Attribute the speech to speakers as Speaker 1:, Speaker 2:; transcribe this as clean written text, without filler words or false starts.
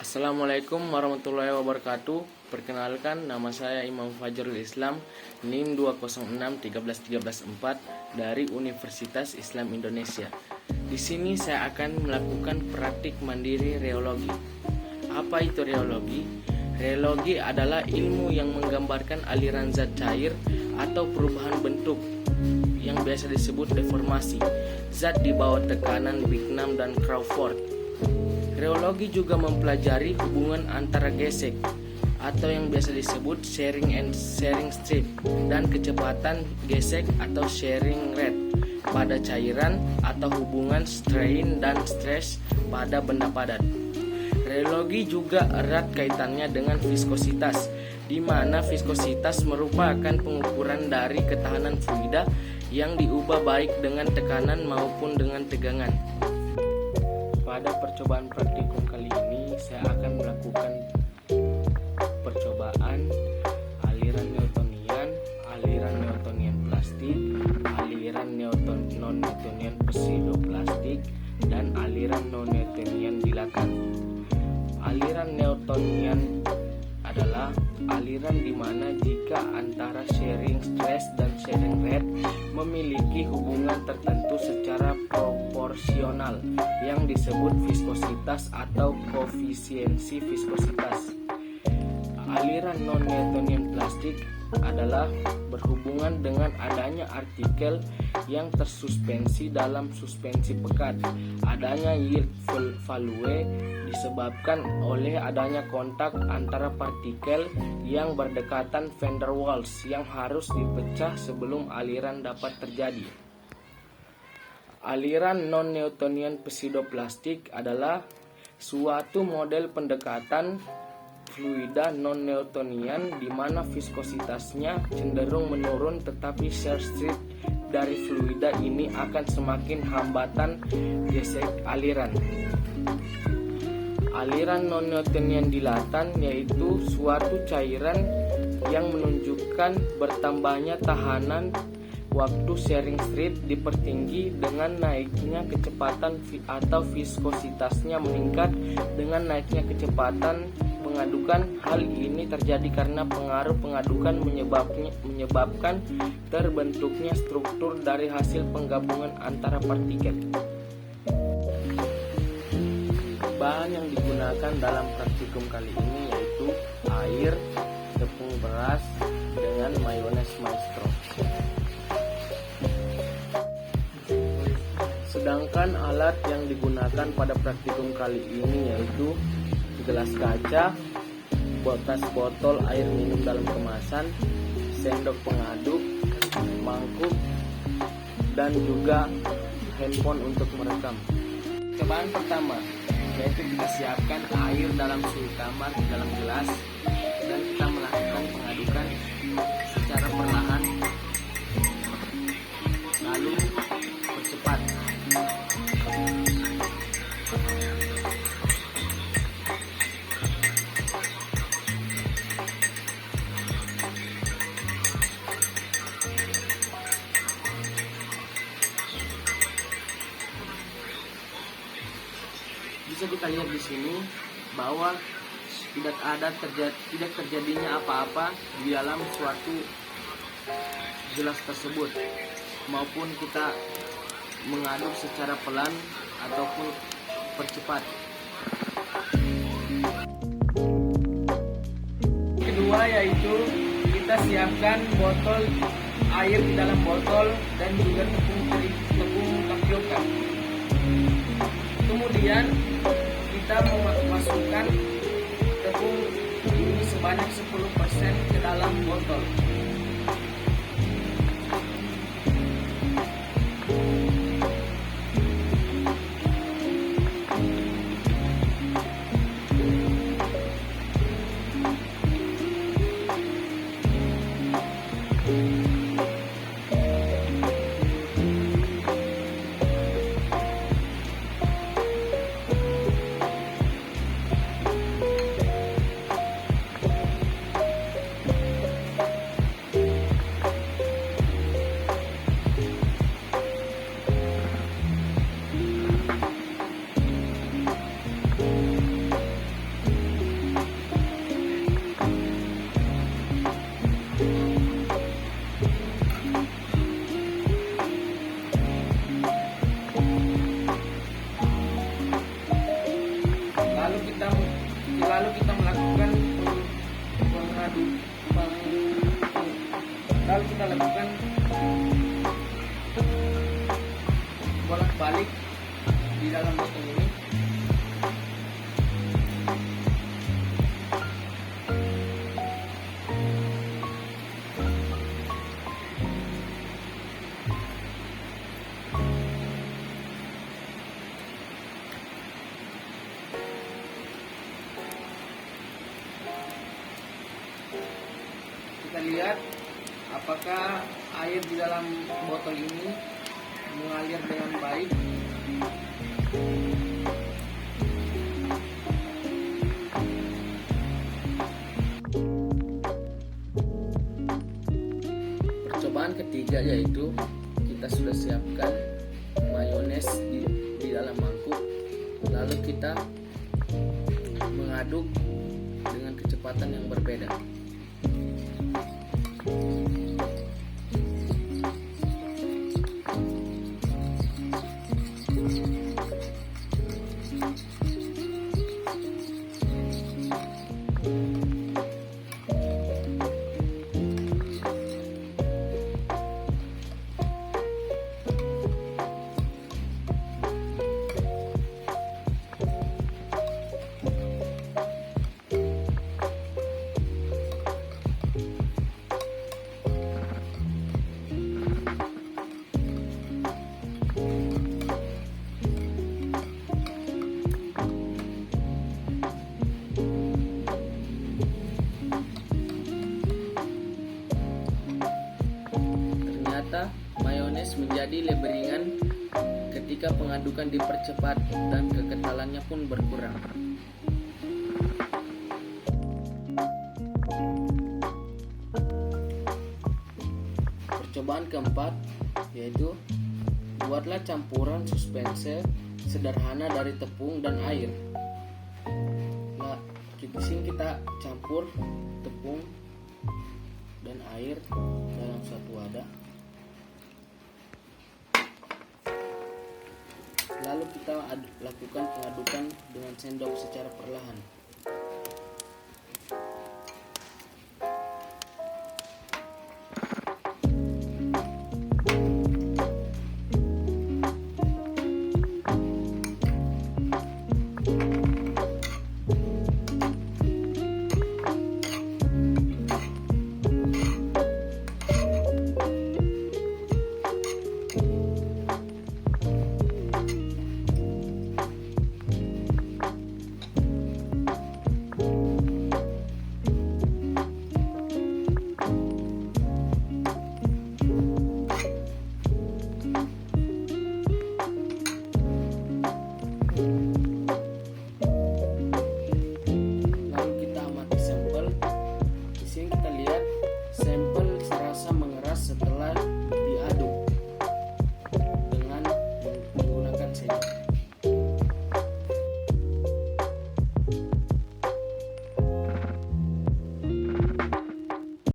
Speaker 1: Assalamualaikum warahmatullahi wabarakatuh. Perkenalkan, nama saya Imam Fajrul Islam, NIM 206-13134 dari Universitas Islam Indonesia. Di sini saya akan melakukan praktik mandiri reologi. Apa itu reologi? Reologi adalah ilmu yang menggambarkan aliran zat cair atau perubahan bentuk yang biasa disebut deformasi zat di bawah tekanan Bignam dan Crawford. Reologi juga mempelajari hubungan antara gesek atau yang biasa disebut shearing and shearing strip dan kecepatan gesek atau shearing rate pada cairan atau hubungan strain dan stress pada benda padat. Reologi juga erat kaitannya dengan viskositas, di mana viskositas merupakan pengukuran dari ketahanan fluida yang diubah baik dengan tekanan maupun dengan tegangan. Pada percobaan praktikum kali ini, saya akan melakukan percobaan aliran Newtonian plastik, aliran non-Newtonian pseudoplastik, dan aliran non-Newtonian dilatan. Aliran Newtonian adalah aliran di mana jika antara shearing stress dan shearing rate memiliki hubungan tertentu secara proporsional yang disebut viskositas atau koefisiensi viskositas. Aliran non-Newtonian plastik adalah berhubungan dengan adanya artikel yang tersuspensi dalam suspensi pekat. Adanya yield value disebabkan oleh adanya kontak antara partikel yang berdekatan van der Waals yang harus dipecah sebelum aliran dapat terjadi. Aliran non-Newtonian pseudoplastik adalah suatu model pendekatan fluida non-Newtonian di mana viskositasnya cenderung menurun, tetapi shear strip dari fluida ini akan semakin hambatan gesek aliran. Aliran non-Newtonian dilatan yaitu suatu cairan yang menunjukkan bertambahnya tahanan waktu shearing strip dipertinggi dengan naiknya kecepatan atau viskositasnya meningkat dengan naiknya kecepatan pengadukan. Hal ini terjadi karena pengaruh pengadukan menyebabkan terbentuknya struktur dari hasil penggabungan antara partikel. Bahan yang digunakan dalam praktikum kali ini yaitu air, tepung beras, dengan mayones maestro. Sedangkan alat yang digunakan pada praktikum kali ini yaitu gelas kaca, bekas botol air minum dalam kemasan, sendok pengaduk, mangkuk, dan juga handphone untuk merekam. Cobaan pertama yaitu kita siapkan air dalam suhu kamar di dalam gelas dan kita melakukan pengadukan secara perlahan, lalu percepat. Bisa kita lihat di sini bahwa tidak terjadinya apa-apa di dalam suatu gelas tersebut, maupun kita mengaduk secara pelan ataupun percepat. Kedua yaitu kita siapkan botol air di dalam botol dan juga tepung tapioka. Kemudian kita memasukkan tepung ini sebanyak 10% ke dalam botol. lalu kita melakukan bolak-balik di dalam botol ini. Kita lihat apakah air di dalam botol ini mengalir dengan baik. Percobaan ketiga yaitu kita sudah siapkan mayones di dalam mangkuk, lalu kita mengaduk dengan kecepatan yang berbeda. Mayones menjadi lebih ringan ketika pengadukan dipercepat dan kekentalannya pun berkurang. Percobaan keempat yaitu buatlah campuran suspense sederhana dari tepung dan air. Nah, di sini kita campur tepung dan air dalam satu wadah. Lalu kita lakukan pengadukan dengan sendok secara perlahan.